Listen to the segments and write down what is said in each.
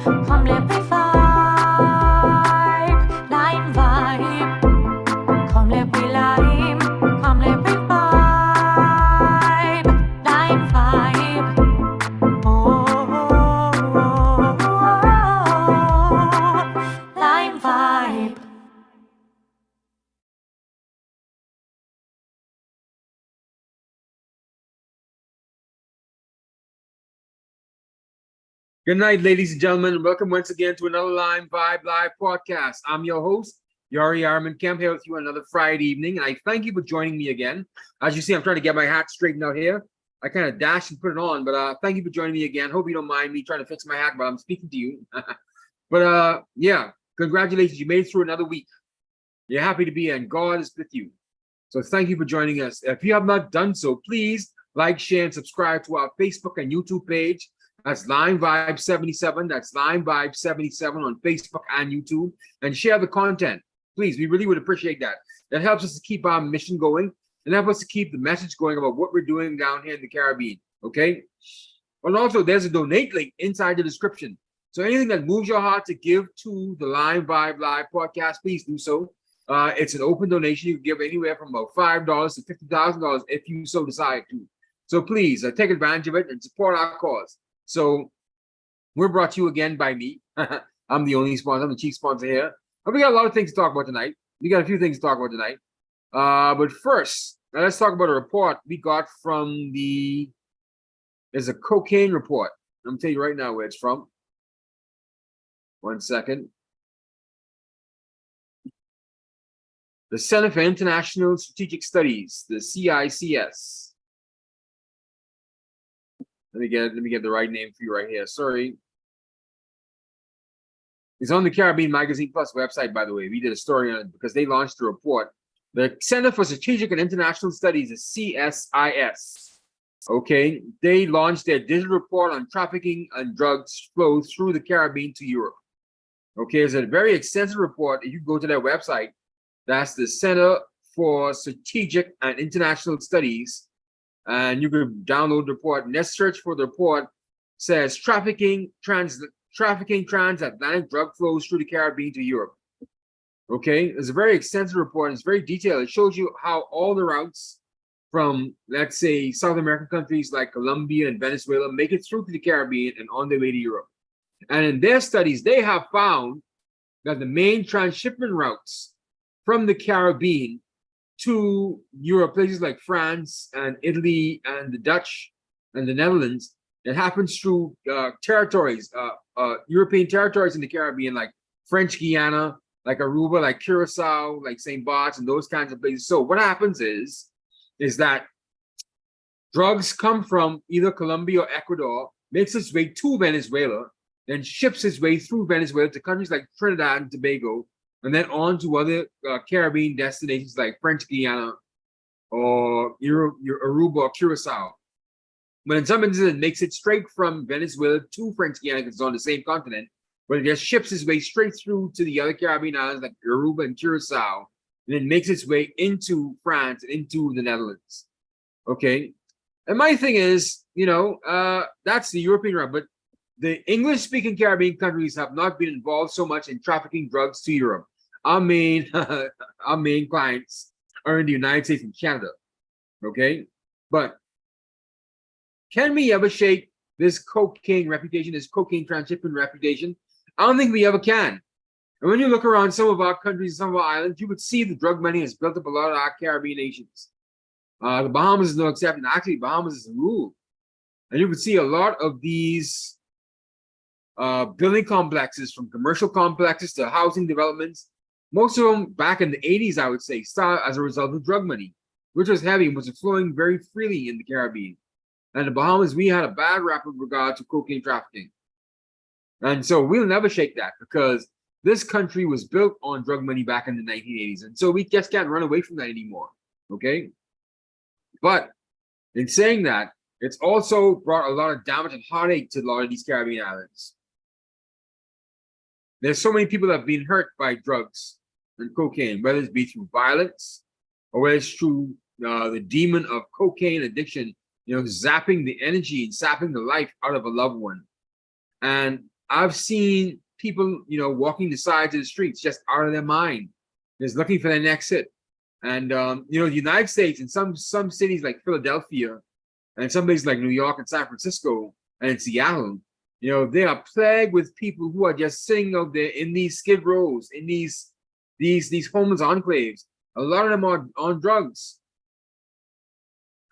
Come let me vibe, Lime vibe. Come let me lime, come let me vibe, Lime vibe. Oh, Lime vibe. Good night, ladies and gentlemen. Welcome once again to another LimeVibe Live podcast. I'm your host, Yari Arman Kemp, here with you another Friday evening. And I thank you for joining me again. As you see, I'm trying to get my hat straightened out here. I kind of dashed and put it on, but thank you for joining me again. Hope you don't mind me trying to fix my hat while I'm speaking to you. But yeah, congratulations. You made it through another week. You're happy to be here, and God is with you. So thank you for joining us. If you have not done so, please like, share, and subscribe to our Facebook and YouTube page. That's LimeVibe77. That's LimeVibe77 on Facebook and YouTube. And share the content. Please, we really would appreciate that. That helps us to keep our mission going and help us to keep the message going about what we're doing down here in the Caribbean. Okay? And also, there's a donate link inside the description. So anything that moves your heart to give to the LimeVibe Live podcast, please do so. It's an open donation. You can give anywhere from about $5 to $50,000 if you so decide to. So please take advantage of it and support our cause. So we're brought to you again by me. I'm the only sponsor. I'm the chief sponsor here. But we got a lot of things to talk about tonight. We got a few things to talk about tonight. But first, let's talk about a report we got from there's a cocaine report. I'm going to tell you right now where it's from. 1 second. The Center for International Strategic Studies, the CICS. Let me get the right name for you right here. Sorry. It's on the Caribbean Magazine Plus website, by the way. We did a story on it because they launched a report. The Center for Strategic and International Studies, the CSIS. Okay, they launched their digital report on trafficking and drugs flow through the Caribbean to Europe. Okay, it's a very extensive report. If you go to their website, that's the Center for Strategic and International Studies. And you can download the report. Let's search for the report. Says trafficking transatlantic drug flows through the Caribbean to Europe. Okay, it's a very extensive report. It's very detailed. It shows you how all the routes from, let's say, South American countries like Colombia and Venezuela make it through to the Caribbean and on their way to Europe. And in their studies, they have found that the main transshipment routes from the Caribbean to Europe, places like France and Italy and the Dutch and the Netherlands, it happens through territories, European territories in the Caribbean, like French Guiana, like Aruba, like Curacao, like St. Bart's, and those kinds of places. So what happens is that drugs come from either Colombia or Ecuador, makes its way to Venezuela, then ships its way through Venezuela to countries like Trinidad and Tobago, and then on to other Caribbean destinations like French Guiana or Aruba or Curacao. But in some instances, it makes it straight from Venezuela to French Guiana because it's on the same continent, but it just ships its way straight through to the other Caribbean islands like Aruba and Curacao, and then makes its way into France and into the Netherlands. Okay? And my thing is, that's the European route, but the English-speaking Caribbean countries have not been involved so much in trafficking drugs to Europe. Our main clients are in the United States and Canada, okay? But can we ever shake this cocaine reputation, this cocaine transshipment reputation? I don't think we ever can. And when you look around some of our countries, some of our islands, you would see the drug money has built up a lot of our Caribbean nations. The Bahamas is no exception. Actually, Bahamas is the rule. And you would see a lot of these building complexes, from commercial complexes to housing developments. Most of them back in the 80s, I would say, started as a result of drug money, which was heavy and was flowing very freely in the Caribbean. And the Bahamas, we had a bad rap with regard to cocaine trafficking. And so we'll never shake that because this country was built on drug money back in the 1980s. And so we just can't run away from that anymore, okay? But in saying that, it's also brought a lot of damage and heartache to a lot of these Caribbean islands. There's so many people that have been hurt by drugs and cocaine, whether it's be through violence or whether it's through the demon of cocaine addiction, zapping the energy and sapping the life out of a loved one. And I've seen people, walking the sides of the streets just out of their mind, just looking for their next hit. And the United States and some cities like Philadelphia and some places like New York and San Francisco and Seattle, they are plagued with people who are just sitting out there in these skid rows, in these homeless enclaves. A lot of them are on drugs,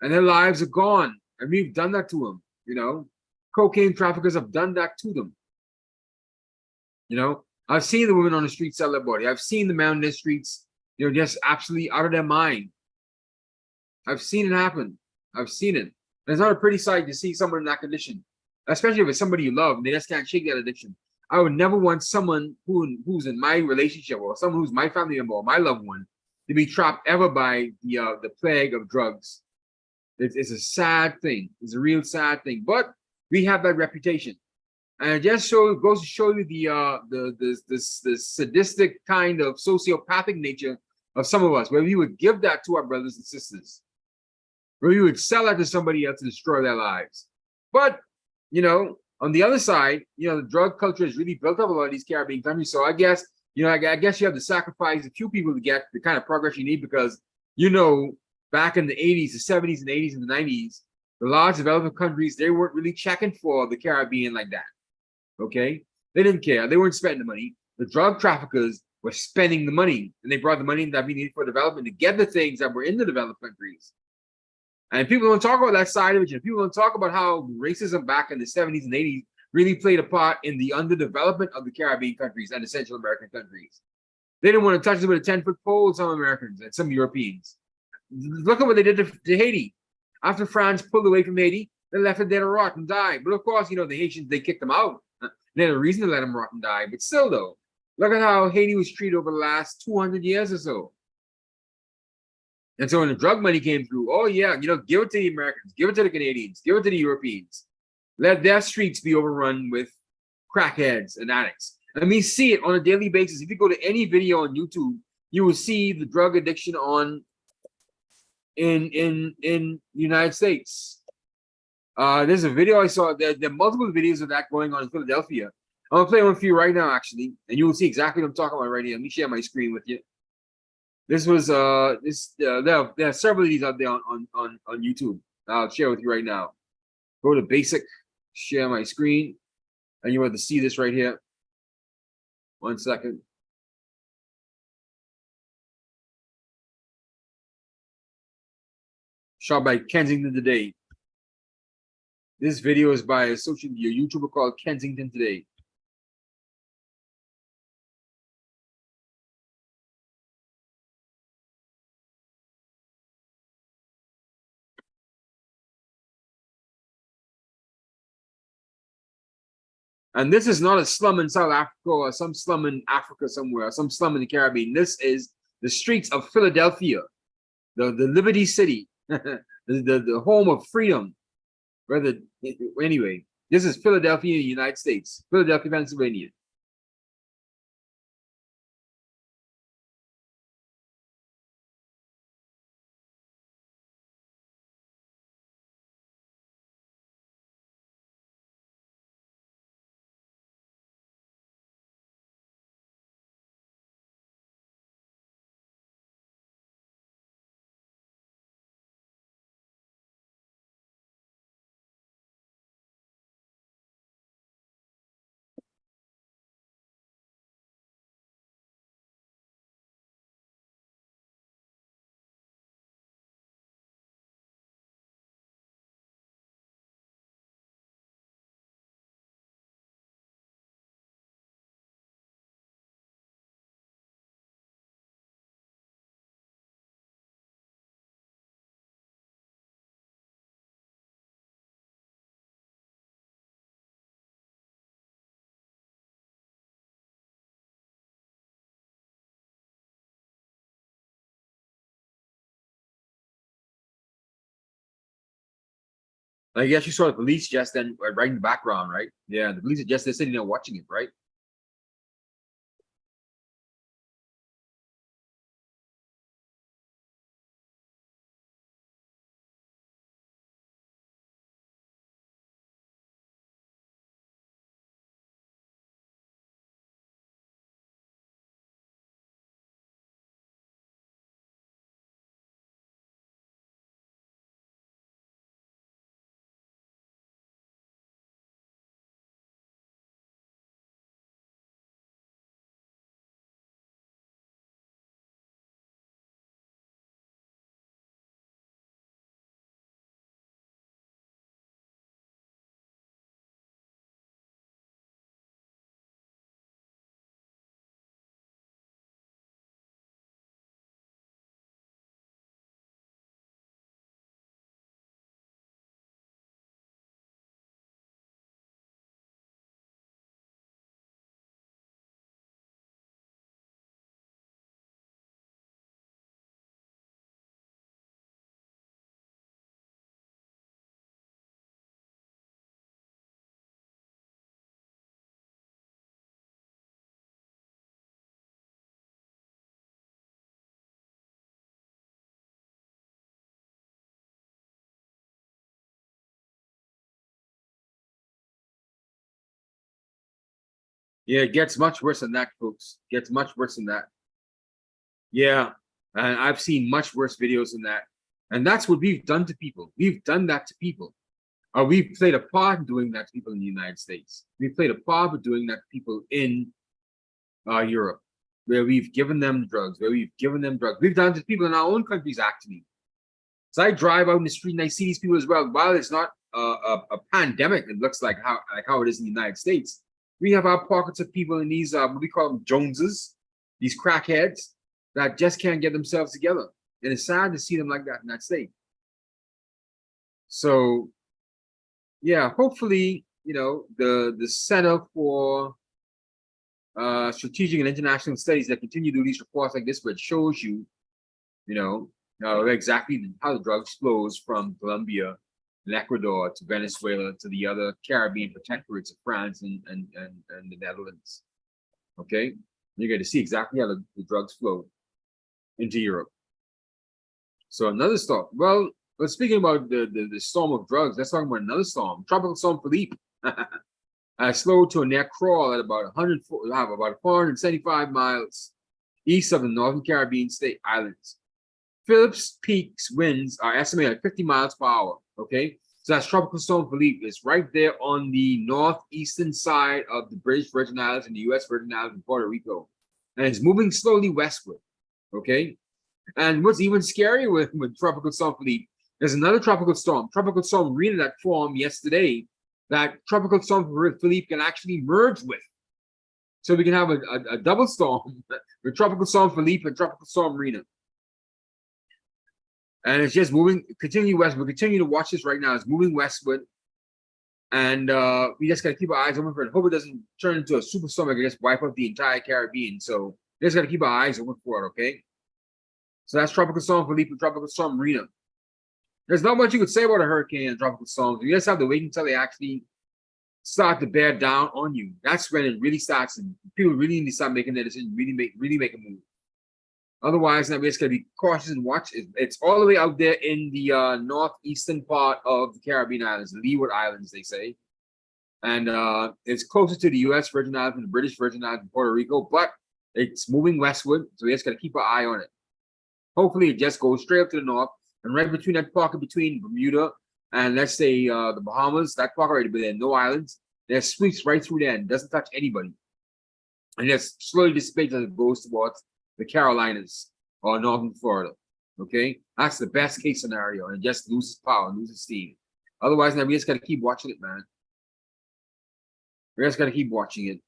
and their lives are gone. And we've done that to them. Cocaine traffickers have done that to them. I've seen the women on the street sell their body. I've seen the men on the streets, just absolutely out of their mind. I've seen it happen. I've seen it. And it's not a pretty sight to see someone in that condition, especially if it's somebody you love and they just can't shake that addiction. I would never want someone who's in my relationship or someone who's my family member or my loved one to be trapped ever by the plague of drugs. It's a sad thing. It's a real sad thing. But we have that reputation. And it just goes to show you the sadistic kind of sociopathic nature of some of us, where we would give that to our brothers and sisters, where we would sell that to somebody else to destroy their lives. But, on the other side, the drug culture has really built up a lot of these Caribbean countries. So I guess, I guess you have to sacrifice a few people to get the kind of progress you need, because, back in the 80s, the 70s and 80s and the 90s, the large developing countries, they weren't really checking for the Caribbean like that. Okay? They didn't care. They weren't spending the money. The drug traffickers were spending the money, and they brought the money that we needed for development to get the things that were in the developed countries. And people don't talk about that side of it. People don't talk about how racism back in the 70s and 80s really played a part in the underdevelopment of the Caribbean countries and the Central American countries. They didn't want to touch them with a 10-foot pole, some Americans and some Europeans. Look at what they did to Haiti. After France pulled away from Haiti, they left it there to rot and die. But of course, the Haitians, they kicked them out. They had a reason to let them rot and die. But still, though, look at how Haiti was treated over the last 200 years or so. And so when the drug money came through, oh yeah, give it to the Americans, give it to the Canadians, give it to the Europeans. Let their streets be overrun with crackheads and addicts. And we see it on a daily basis. If you go to any video on YouTube, you will see the drug addiction in the United States. There's a video I saw. There are multiple videos of that going on in Philadelphia. I'm gonna play one for you right now, actually, and you will see exactly what I'm talking about right here. Let me share my screen with you. This was there are several of these out there on YouTube. I'll share with you right now. Go to basic, share my screen, and you have to see this right here. 1 second. Shot by Kensington Today. This video is by a YouTuber called Kensington Today. And this is not a slum in South Africa or some slum in Africa somewhere, or some slum in the Caribbean. This is the streets of Philadelphia, the Liberty City, the home of freedom. Anyway, this is Philadelphia, United States, Philadelphia, Pennsylvania. I guess you saw the police just then right in the background, right? Yeah, the police are just there sitting there watching it, right? Yeah, it gets much worse than that, folks. It gets much worse than that. Yeah, and I've seen much worse videos than that. And that's what we've done to people. We've done that to people. We've played a part in doing that to people in the United States. We've played a part of doing that to people in Europe, where we've given them drugs, We've done it to people in our own countries, actually. So I drive out in the street and I see these people as well. While it's not a pandemic, it looks like how it is in the United States. We have our pockets of people in these what we call them Joneses, these crackheads that just can't get themselves together, and it's sad to see them like that in that state. So, yeah, hopefully, the Center for Strategic and International Studies that continue to do these reports like this, which shows you, exactly how the drugs flows from Colombia and Ecuador to Venezuela to the other Caribbean protectorates of France and the Netherlands. Okay, you're going to see exactly how the drugs flow into Europe. So another storm. Well, speaking about the storm of drugs, let's talk about another storm. Tropical Storm Philippe slowed to a near crawl at about 475 miles east of the Northern Caribbean state islands. Philippe's peaks winds are estimated at 50 miles per hour. Okay, so that's Tropical Storm Philippe. It's right there on the northeastern side of the British Virgin Islands and the U.S. Virgin Islands and Puerto Rico, and it's moving slowly westward. Okay, and what's even scarier with Tropical Storm Philippe, there's another tropical storm, Tropical Storm Rita, that formed yesterday, that Tropical Storm Philippe can actually merge with. So we can have a double storm with Tropical Storm Philippe and Tropical Storm Rita. And it's just moving, continue west. We're continuing to watch this right now. It's moving westward. And we just got to keep our eyes open for it. Hope it doesn't turn into a superstorm that can just wipe out the entire Caribbean. So we just got to keep our eyes open for it, okay? So that's Tropical Storm Philippe and Tropical Storm Rita. There's not much you could say about a hurricane and tropical storms. You just have to wait until they actually start to bear down on you. That's when it really starts, and people really need to start making their decision, really make a move. Otherwise, now we just gotta be cautious and watch. It's all the way out there in the northeastern part of the Caribbean islands, the Leeward Islands, they say. And it's closer to the U.S. Virgin Islands and the British Virgin Islands and Puerto Rico, but it's moving westward, so we just gotta keep our eye on it. Hopefully, it just goes straight up to the north, and right between that pocket between Bermuda and, let's say, the Bahamas, that pocket right there, no islands, that sweeps right through there and doesn't touch anybody. And just slowly dissipates as it goes towards the Carolinas or northern Florida. Okay, that's the best case scenario, and it just loses power, loses steam. Otherwise, now we just gotta keep watching it, man. We just gotta keep watching it.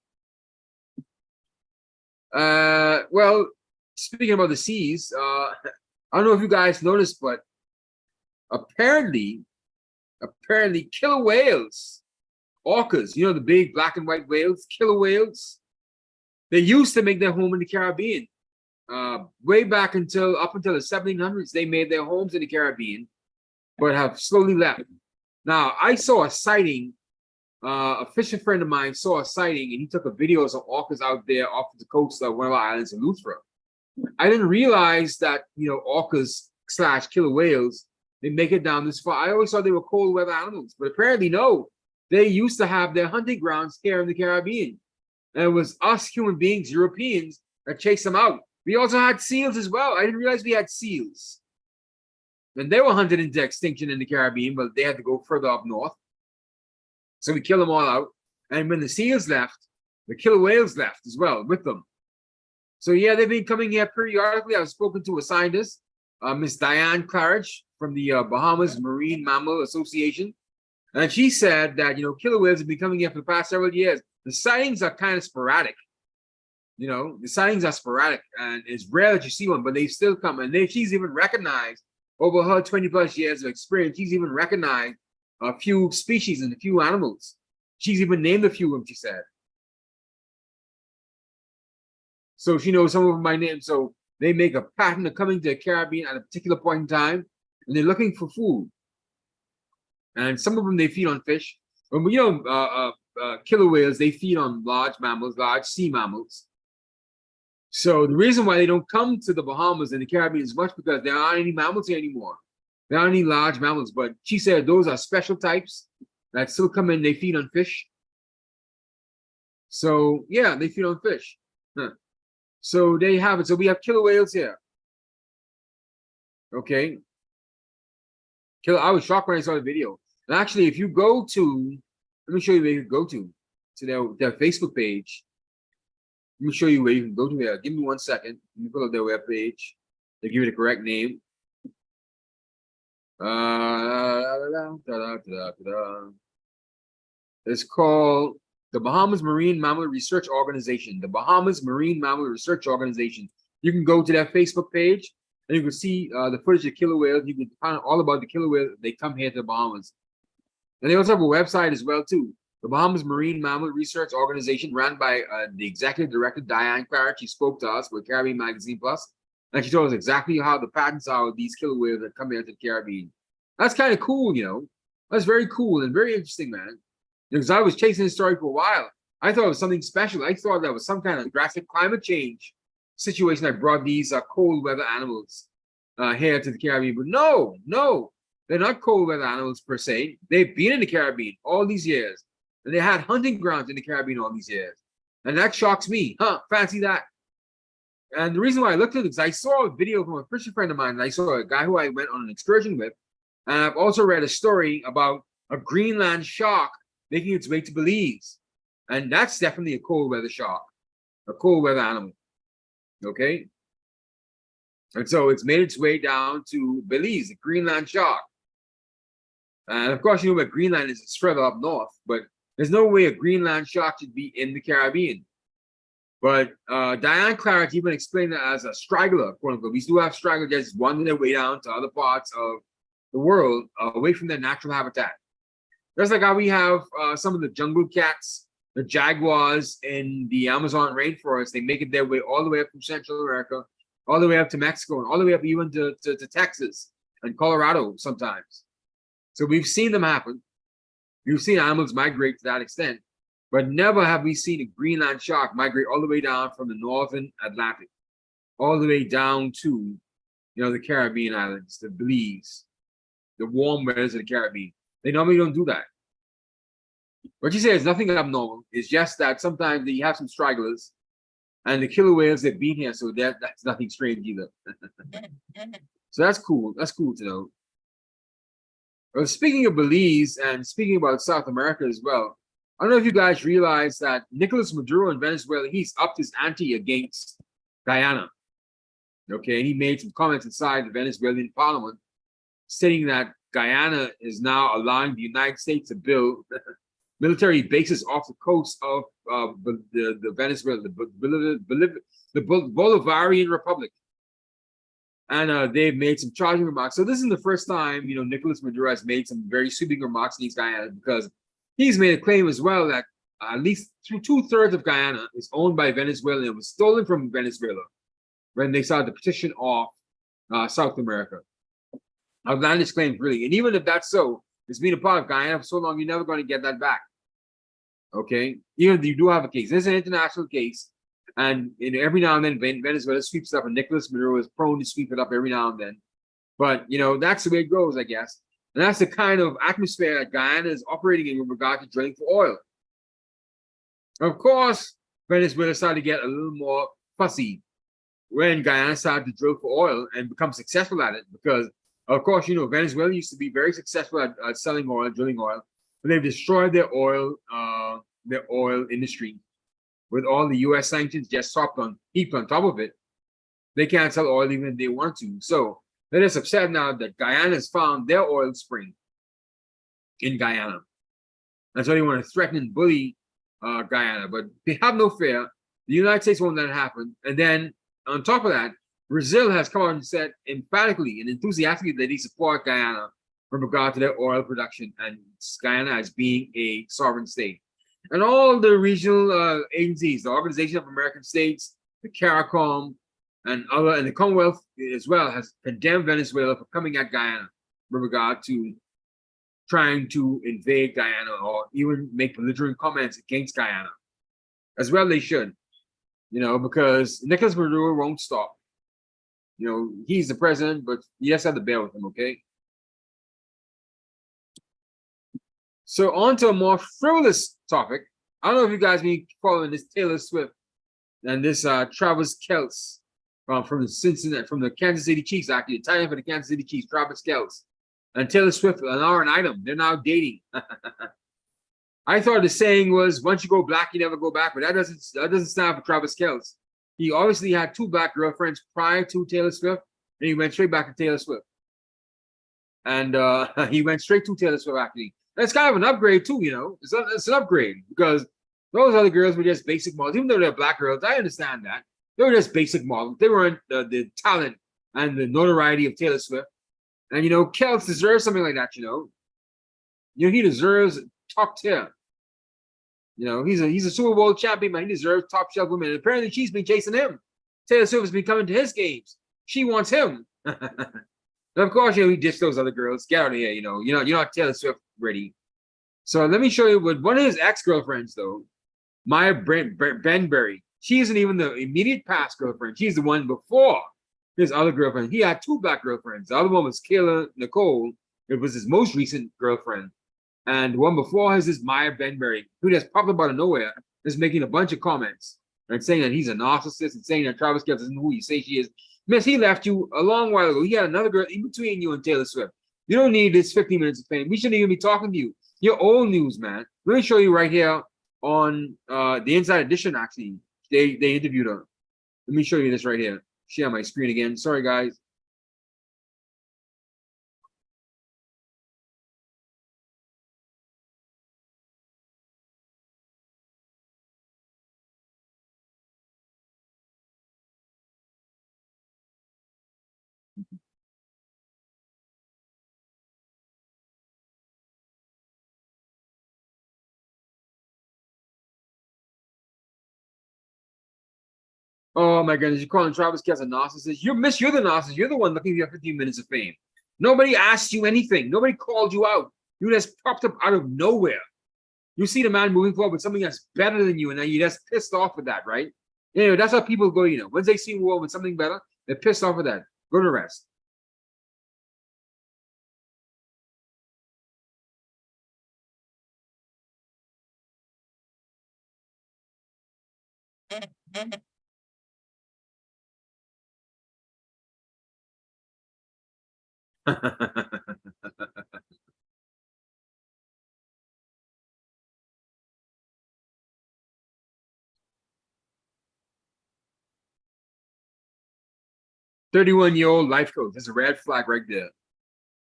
Well, speaking about the seas, I don't know if you guys noticed, but apparently killer whales, orcas, the big black and white whales, killer whales, they used to make their home in the Caribbean. Way back up until the 1700s, they made their homes in the Caribbean, but have slowly left. Now, I saw a sighting. A fishing friend of mine saw a sighting, and he took a video of some orcas out there off the coast of one of our islands in Luthra. I didn't realize that orcas / killer whales, they make it down this far. I always thought they were cold weather animals, but apparently no. They used to have their hunting grounds here in the Caribbean, and it was us human beings, Europeans, that chased them out. We also had seals as well. I didn't realize we had seals. And they were hunted into extinction in the Caribbean, but they had to go further up north. So we killed them all out. And when the seals left, the killer whales left as well with them. So yeah, they've been coming here periodically. I've spoken to a scientist, Miss Diane Claridge from the Bahamas Marine Mammal Association. And she said that, killer whales have been coming here for the past several years. The sightings are kind of sporadic. The sightings are sporadic, and it's rare that you see one, but they still come. And she's even recognized, over her 20 plus years of experience, she's even recognized a few species and a few animals. She's even named a few of them, she said. So she knows some of them by name. So they make a pattern of coming to the Caribbean at a particular point in time, and they're looking for food. And some of them, they feed on fish. But killer whales, they feed on large mammals, large sea mammals. So the reason why they don't come to the Bahamas and the Caribbean is much because there aren't any mammals here anymore. There aren't any large mammals, but she said those are special types that still come in, they feed on fish. So yeah, they feed on fish. Huh. So there you have it. So we have killer whales here. Okay. I was shocked when I saw the video. And actually, if you go to, let me show you where you can go to their Facebook page. Let me show you where you can go to here. Give me 1 second. Let me pull up their web page. They give you the correct name. It's called the Bahamas Marine Mammal Research Organization. The Bahamas Marine Mammal Research Organization. You can go to their Facebook page and you can see the footage of killer whales. You can find out all about the killer whales. They come here to the Bahamas. And they also have a website as well, too. The Bahamas Marine Mammal Research Organization, run by the executive director, Diane Claret. She spoke to us with Caribbean Magazine Plus, and she told us exactly how the patterns are with these killer whales that come here to the Caribbean. That's kind of cool, you know. That's very cool and very interesting, man. Because I was chasing this story for a while. I thought it was something special. I thought that was some kind of drastic climate change situation that brought these cold weather animals here to the Caribbean. But no. They're not cold weather animals per se. They've been in the Caribbean all these years. And they had hunting grounds in the Caribbean all these years. And that shocks me. Huh, fancy that. And the reason why I looked at it is I saw a video from a Christian friend of mine. And I saw a guy who I went on an excursion with. And I've also read a story about a Greenland shark making its way to Belize. And that's definitely a cold weather shark, a cold weather animal. Okay? And so it's made its way down to Belize, the Greenland shark. And of course, you know where Greenland is, it's further up north, but there's no way a Greenland shark should be in the Caribbean. But Diane Claret even explained it as a straggler, quote unquote. We do have stragglers just wandering their way down to other parts of the world, away from their natural habitat. Just like how we have some of the jungle cats, the jaguars in the Amazon rainforest. They make it their way all the way up from Central America, all the way up to Mexico, and all the way up even to Texas and Colorado sometimes. So we've seen them happen. We've seen animals migrate to that extent, but never have we seen a Greenland shark migrate all the way down from the northern Atlantic, all the way down to, the Caribbean islands, the Belize, the warm weathers of the Caribbean. They normally don't do that. What you say is nothing abnormal. It's just that sometimes you have some stragglers, and the killer whales, they've been here, so that's nothing strange either. So that's cool. That's cool to know. Well, speaking of Belize and speaking about South America as well, I don't know if you guys realize that Nicolas Maduro in Venezuela, he's upped his ante against Guyana. Okay, and he made some comments inside the Venezuelan parliament stating that Guyana is now allowing the United States to build military bases off the coast of the Venezuela, the Bolivarian Republic. And they've made some charging remarks. So this is the first time, Nicolas Maduro has made some very sweeping remarks against Guyana, because he's made a claim as well that at least 2/3 of Guyana is owned by Venezuela, and it was stolen from Venezuela when they started to petition off South America. Outlandish claims, really. And even if that's so, it's been a part of Guyana for so long, you're never going to get that back. Okay? Even if you do have a case. There's an international case. And every now and then, Venezuela sweeps it up, and Nicolas Maduro is prone to sweep it up every now and then. But, that's the way it goes, I guess. And that's the kind of atmosphere that Guyana is operating in with regard to drilling for oil. Of course, Venezuela started to get a little more fussy when Guyana started to drill for oil and become successful at it. Because, of course, Venezuela used to be very successful at selling oil, drilling oil. But they've destroyed their oil industry. With all the U.S. sanctions just heaped on top of it, they can't sell oil even if they want to. So they're just upset now that Guyana has found their oil spring in Guyana. And so they want to threaten and bully Guyana. But they have no fear. The United States won't let it happen. And then on top of that, Brazil has come out and said emphatically and enthusiastically that they support Guyana with regard to their oil production and Guyana as being a sovereign state. And all the regional agencies, the Organization of American States, the CARICOM, and the Commonwealth as well, has condemned Venezuela for coming at Guyana with regard to trying to invade Guyana or even make belligerent comments against Guyana. As well they should, because Nicolas Maduro won't stop. He's the president, but you just have to bear with him, okay? So on to a more frivolous topic. I don't know if you guys been following this Taylor Swift and this Travis Kelce from the Cincinnati, from the Kansas City Chiefs, actually, the tight end for the Kansas City Chiefs, Travis Kelce. And Taylor Swift are an item. They're now dating. I thought the saying was once you go black, you never go back, but that doesn't stand for Travis Kelce. He obviously had 2 black girlfriends prior to Taylor Swift, and he went straight back to Taylor Swift. And he went straight to Taylor Swift, actually. That's kind of an upgrade, too, you know. It's an upgrade because those other girls were just basic models. Even though they're black girls, I understand that. They were just basic models. They weren't the talent and the notoriety of Taylor Swift. And, you know, Kelce deserves something like that, you know. You know, he deserves top tier. You know, he's a Super Bowl champion, man. He deserves top shelf women. And apparently, she's been chasing him. Taylor Swift has been coming to his games. She wants him. And of course, you know, he ditched those other girls. Get out of here, you know. You're not Taylor Swift ready. So let me show you what one of his ex-girlfriends, though, Maya Benberry. She isn't even the immediate past girlfriend. She's the one before his other girlfriend. He had 2 black girlfriends. The other one was Kayla Nicole. It was his most recent girlfriend. And the one before his is Maya Benberry, who just popped up out of nowhere, is making a bunch of comments and saying that he's a narcissist and saying that Travis Kelce isn't who you say she is. Miss, he left you a long while ago. He had another girl in between you and Taylor Swift. You don't need this 15 minutes of fame. We shouldn't even be talking to you. You're old news, man. Let me show you right here on the Inside Edition, actually. They interviewed her. Let me show you this right here. Share my screen again. Sorry, guys. Oh my goodness, you're calling Travis Kelce a narcissist? You're the narcissist. You're the one looking for your 15 minutes of fame. Nobody asked you anything. Nobody called you out. You just popped up out of nowhere. You see the man moving forward with something that's better than you, and then you're just pissed off with that, right? Anyway, that's how people go, you know. Once they see a world with something better, they're pissed off with that. Go to rest. Mm-hmm. 31-year-old life coach. That's a red flag right there.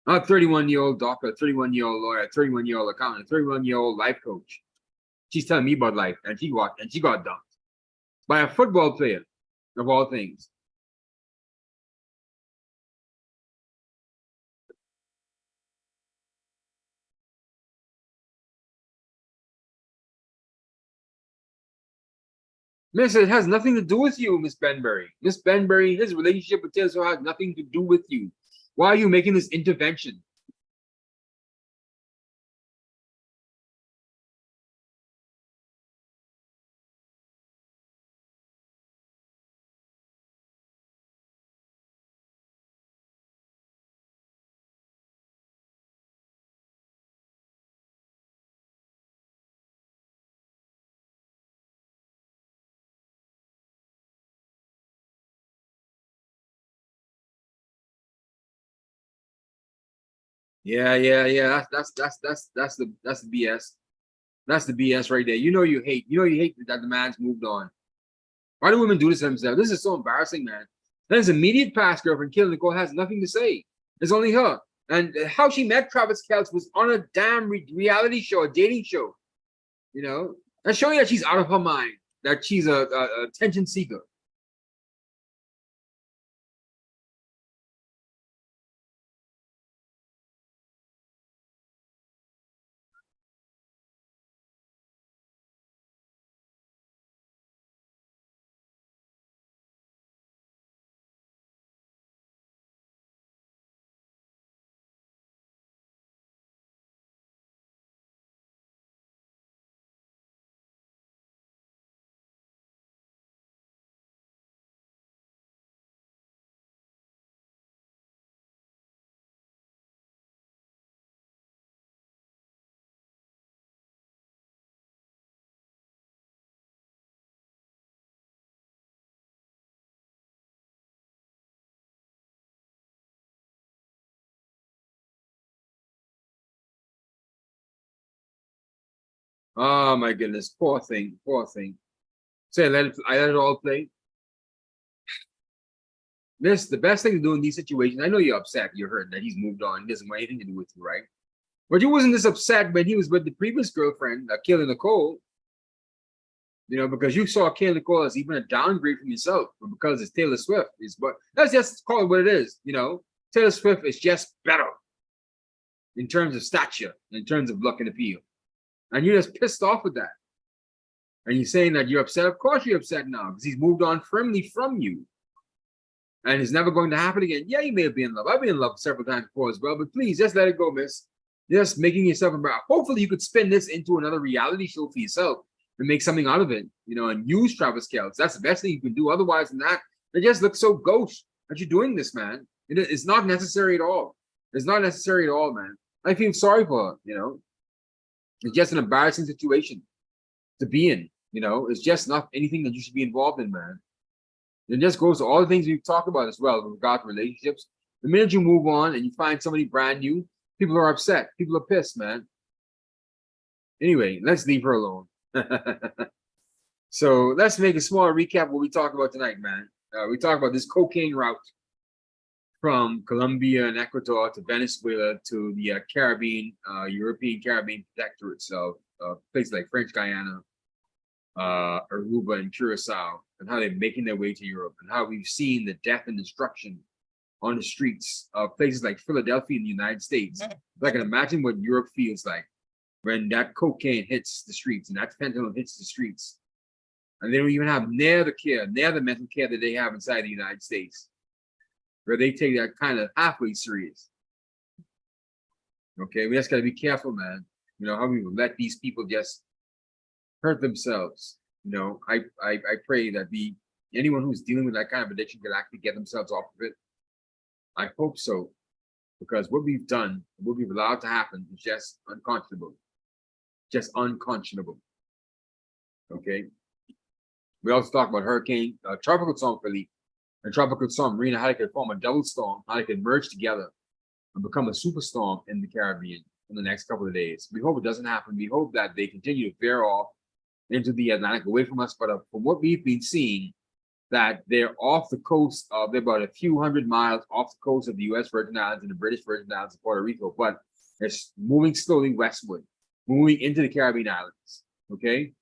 Not 31-year-old doctor, 31-year-old lawyer, 31-year-old accountant, 31-year-old life coach. She's telling me about life, and she got dumped by a football player, of all things. Miss, it has nothing to do with you, Miss Benberry. Miss Benberry, his relationship with Taylor Swift has nothing to do with you. Why are you making this intervention? Yeah. That's the BS. That's the BS right there. You know you hate. You know you hate that the man's moved on. Why do women do this to themselves? This is so embarrassing, man. That his immediate past girlfriend, Kayla Nicole, has nothing to say. It's only her. And how she met Travis Kelce was on a damn reality show, a dating show. You know, that's showing that she's out of her mind, that she's a attention seeker. Oh my goodness, poor thing, poor thing. So I let it all play. The best thing to do in these situations. I know you're upset, you're hurt that he's moved on. He doesn't want anything to do with you, right? But you wasn't this upset when he was with the previous girlfriend, Kayla Nicole. You know, because you saw Kayla Nicole as even a downgrade from yourself, but because it's Taylor Swift, is what let's just call it what it is. You know, Taylor Swift is just better in terms of stature, in terms of look and appeal, and you're just pissed off with that. And you're saying that you're upset. Of course, you're upset now because he's moved on firmly from you, and it's never going to happen again. Yeah, you may have been in love. I've been in love several times before as well, but please just let it go, miss. Just making yourself about. Hopefully, you could spin this into another reality show for yourself and make something out of it, you know, and use Travis Kelce. That's the best thing you can do. Otherwise than that, it just looks so gauche that you're doing this, man. It's not necessary at all. It's not necessary at all, man. I feel sorry for her, you know. It's just an embarrassing situation to be in, you know. It's just not anything that you should be involved in, man. It just goes to all the things we've talked about as well with regard to relationships. The minute you move on and you find somebody brand new, people are upset. People are pissed, man. Anyway, let's leave her alone. So let's make a small recap of what we talked about tonight, man. We talked about this cocaine route from Colombia and Ecuador to Venezuela to the Caribbean, European Caribbean protectorate itself, places like French Guiana, Aruba, and Curacao, and how they're making their way to Europe, and how we've seen the death and destruction on the streets of places like Philadelphia in the United States. I can imagine what Europe feels like when that cocaine hits the streets and that fentanyl hits the streets. And they don't even have near the mental care that they have inside the United States, where they take that kind of halfway serious. Okay, we just got to be careful, man. You know, how we let these people just hurt themselves. You know, I pray that anyone who's dealing with that kind of addiction can actually get themselves off of it. I hope so, because what we've done, what we've allowed to happen is just unconscionable. Just unconscionable. Okay. We also talked about hurricane, tropical storm Philly, and tropical storm Marina, how they could form a double storm, how they could merge together and become a superstorm in the Caribbean in the next couple of days. We hope it doesn't happen. We hope that they continue to veer off into the Atlantic away from us. But from what we've been seeing, that they're off the coast of, they're about a few hundred miles off the coast of the U.S. Virgin Islands and the British Virgin Islands of Puerto Rico, but it's moving slowly westward, moving into the Caribbean islands. Okay.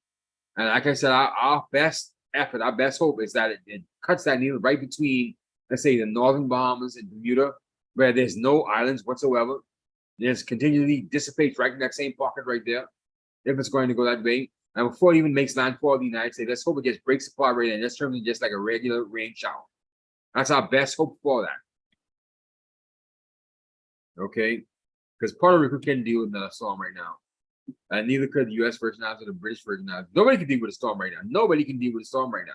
And like I said, our best effort, our best hope is that it cuts that needle right between, let's say, the northern Bahamas and Bermuda, where there's no islands whatsoever. It just continually dissipates right in that same pocket right there, if it's going to go that way. And before it even makes landfall in the United States, let's hope it just breaks apart right and just turns into just like a regular rain shower. That's our best hope for that. Okay? Because Puerto Rico can't deal with another storm right now. And neither could the U.S. Virgin Islands or the British Virgin Islands. Nobody can deal with a storm right now. Nobody can deal with a storm right now.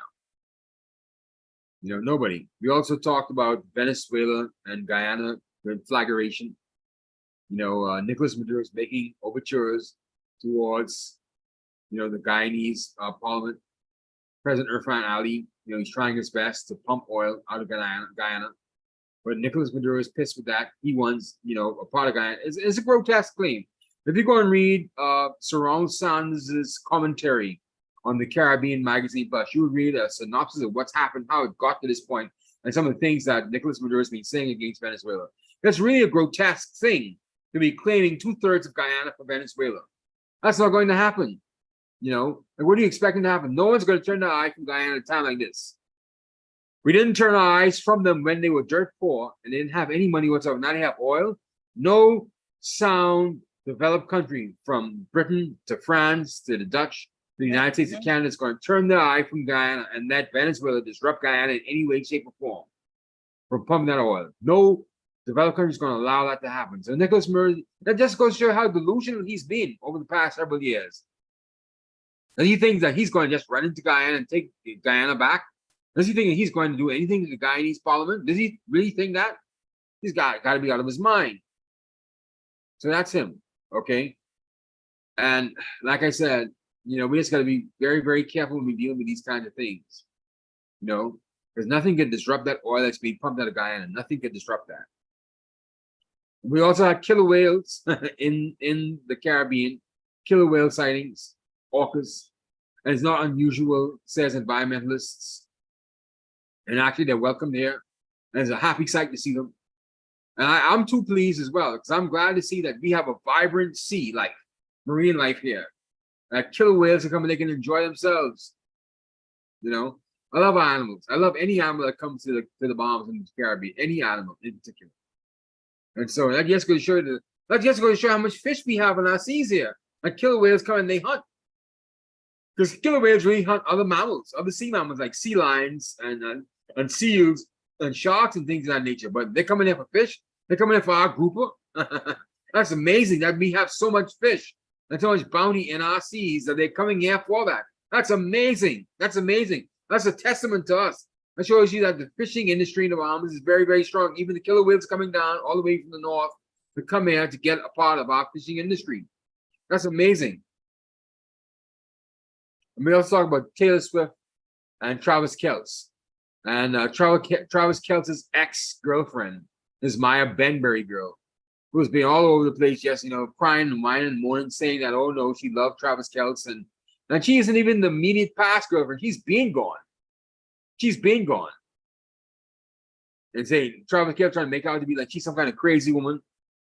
You know, nobody. We also talked about Venezuela and Guyana conflagration. You know, Nicolas Maduro is making overtures towards, you know, the Guyanese parliament. President Irfan Ali, you know, he's trying his best to pump oil out of Guyana. But Nicolas Maduro is pissed with that. He wants, you know, a part of Guyana. It's a grotesque claim. If you go and read Saron Sands' commentary on the Caribbean Magazine Plus, you would read a synopsis of what's happened, how it got to this point, and some of the things that Nicolas Maduro has been saying against Venezuela. That's really a grotesque thing to be claiming 2/3 of Guyana for Venezuela. That's not going to happen. You know, and what are you expecting to happen? No one's going to turn their eye from Guyana at a time like this. We didn't turn our eyes from them when they were dirt poor and they didn't have any money whatsoever. Now they have oil. No sound developed country, from Britain to France to the Dutch, the United States to Canada, is going to turn their eye from Guyana and let Venezuela disrupt Guyana in any way, shape, or form from pumping that oil. No developed country is going to allow that to happen. So Nicolas Maduro, that just goes to show how delusional he's been over the past several years. And he thinks that he's going to just run into Guyana and take Guyana back? Does he think that he's going to do anything to the Guyanese parliament? Does he really think that? He's got to be out of his mind. So that's him. Okay. And like I said, you know, we just got to be very, very careful when we're dealing with these kinds of things. You know, because nothing can disrupt that oil that's being pumped out of Guyana. Nothing can disrupt that. We also had killer whales in the Caribbean, killer whale sightings. orcas. And it's not unusual, says environmentalists. And actually, they're welcome there. And it's a happy sight to see them. And I'm too pleased as well, because I'm glad to see that we have a vibrant sea life, marine life here. That killer whales are coming, they can enjoy themselves. You know, I love animals. I love any animal that comes to the Bahamas and the Caribbean, any animal in particular. And so that just goes to show how much fish we have in our seas here. Like killer whales come and they hunt. Because killer whales really hunt other mammals, other sea mammals like sea lions and seals and sharks and things of that nature. But they're coming here for fish. They're coming here for our grouper. That's amazing that we have so much fish and so much bounty in our seas that they're coming here for that. That's amazing. That's amazing. That's a testament to us. That shows you that the fishing industry in the Bahamas is very, very strong. Even the killer whales coming down all the way from the north to come here to get a part of our fishing industry. That's amazing. And we also talk about Taylor Swift and Travis Kelce. And Travis Kelce's ex-girlfriend is Maya Benberry girl, who's been all over the place, just, crying and whining and mourning, saying that, oh no, she loved Travis Kelce. And she isn't even the immediate past girlfriend. She's been gone. She's been gone. And saying Travis Kelce trying to make out to be like she's some kind of crazy woman.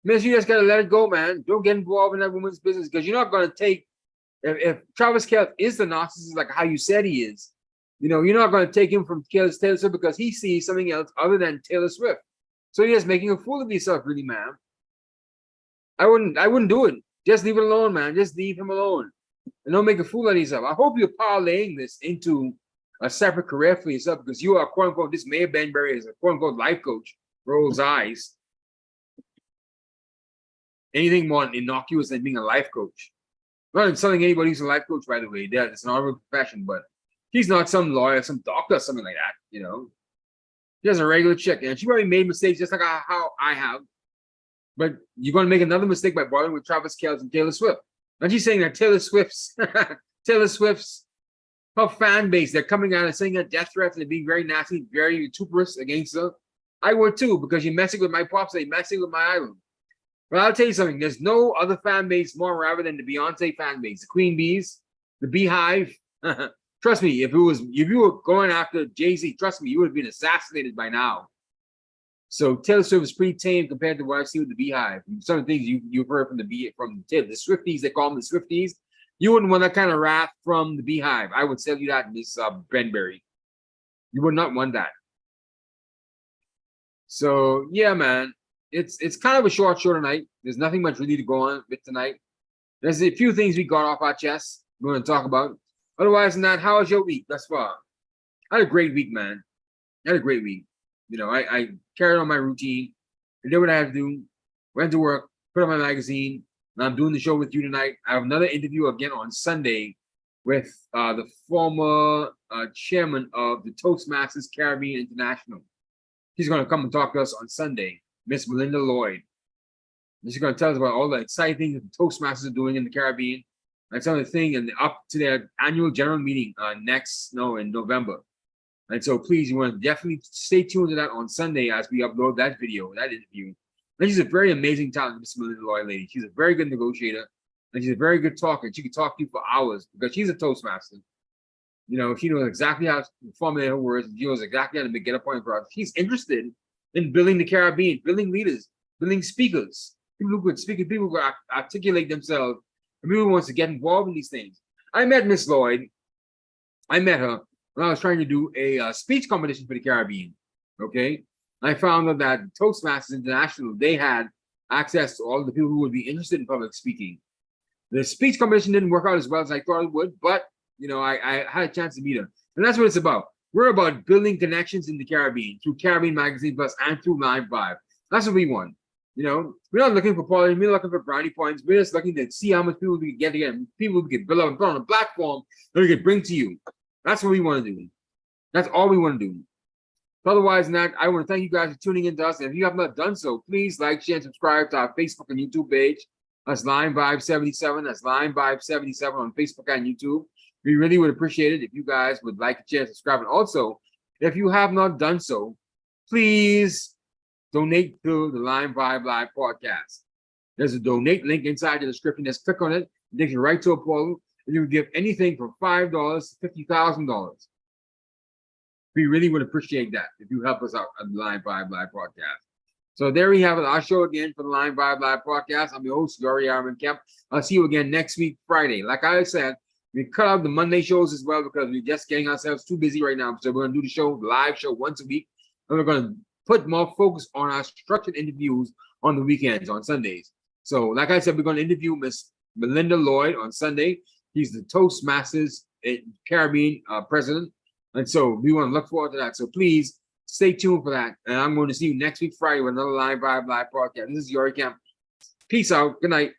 Man, you just gotta let it go, man. Don't get involved in that woman's business, because you're not gonna take if Travis Kelce is the narcissist like how you said he is, you're not gonna take him from Taylor Swift because he sees something else other than Taylor Swift. So you're just making a fool of yourself, really, man. I wouldn't do it. Just leave it alone, man. Just leave him alone. And don't make a fool of yourself. I hope you're parlaying this into a separate career for yourself, because you are, quote unquote, this Maya Benberry is a quote unquote life coach. Rolls eyes. Anything more innocuous than being a life coach. Not insulting anybody who's a life coach, by the way. It's an honorable profession, but he's not some lawyer, some doctor, something like that. She's a regular chick, and she probably made mistakes just like how I have. But you're going to make another mistake by bothering with Travis Kelce and Taylor Swift. And she's saying that Taylor Swift's her fan base, they're coming out and saying that death threats and they're being very nasty, very vituperous against her. I would too, because you're messing with my pops, you're messing with my island. But I'll tell you something, there's no other fan base more rabid than the Beyonce fan base, the Queen Bees, the Beehive. Trust me, if you were going after Jay-Z, trust me, you would have been assassinated by now. So Taylor Swift is pretty tame compared to what I've seen with the Beehive. Some of the things you've heard from the Swifties, they call them the Swifties. You wouldn't want that kind of wrath from the Beehive. I would tell you that, Miss Benberry. You would not want that. So yeah, man, it's kind of a short show tonight. There's nothing much really to go on with tonight. There's a few things we got off our chest we're going to talk about. Otherwise than that, how was your week thus far? I had a great week, man. I had a great week. I carried on my routine. I did what I had to do. Went to work, put on my magazine, and I'm doing the show with you tonight. I have another interview again on Sunday with the former chairman of the Toastmasters Caribbean International. She's going to come and talk to us on Sunday, Miss Melinda Lloyd. And she's going to tell us about all the exciting things that the Toastmasters are doing in the Caribbean. And some of the things, and up to their annual general meeting in November. And so please, you want to definitely stay tuned to that on Sunday as we upload that video, that interview. And she's a very amazing talent, Miss Melinda Lloyd lady. She's a very good negotiator, and she's a very good talker. She can talk to you for hours because she's a Toastmaster. She knows exactly how to formulate her words. She knows exactly how to get a point across. She's interested in building the Caribbean, building leaders, building speakers, people who could speak, people who could articulate themselves, and people who wants to get involved in these things. I met Miss Lloyd. I met her when I was trying to do a speech competition for the Caribbean. Okay, I found out that Toastmasters International, they had access to all the people who would be interested in public speaking. The speech competition didn't work out as well as I thought it would, but I had a chance to meet her, and that's what it's about. We're about building connections in the Caribbean through Caribbean Magazine Plus and through LimeVibe. That's what we want. We're not looking for politics. We're not looking for brownie points. We're just looking to see how much people we can get together, people we can build up and put on a platform that we can bring to you. That's what we want to do. That's all we want to do. Otherwise than that, I want to thank you guys for tuning in to us. And if you have not done so, please like, share, and subscribe to our Facebook and YouTube page. That's LimeVibe77. That's LimeVibe77 on Facebook and YouTube. We really would appreciate it if you guys would like, share, and subscribe. And also, if you have not done so, please donate to the LimeVibe Live podcast. There's a donate link inside the description. Just click on it. It takes you right to a portal. you would give anything from $5 to $50,000. We really would appreciate that if you help us out on the LimeVibe Live Podcast. So there we have it. Our show again for the LimeVibe Live Podcast. I'm your host, Yori Armin Kemp. I'll see you again next week, Friday. Like I said, we cut out the Monday shows as well because we're just getting ourselves too busy right now. So we're going to do the show, the live show once a week. And we're going to put more focus on our structured interviews on the weekends, on Sundays. So like I said, we're going to interview Miss Melinda Lloyd on Sunday. He's the Toastmasters Caribbean president. And so we want to look forward to that. So please stay tuned for that. And I'm going to see you next week, Friday, with another LimeVibe Live Podcast. This is Yori Camp. Peace out. Good night.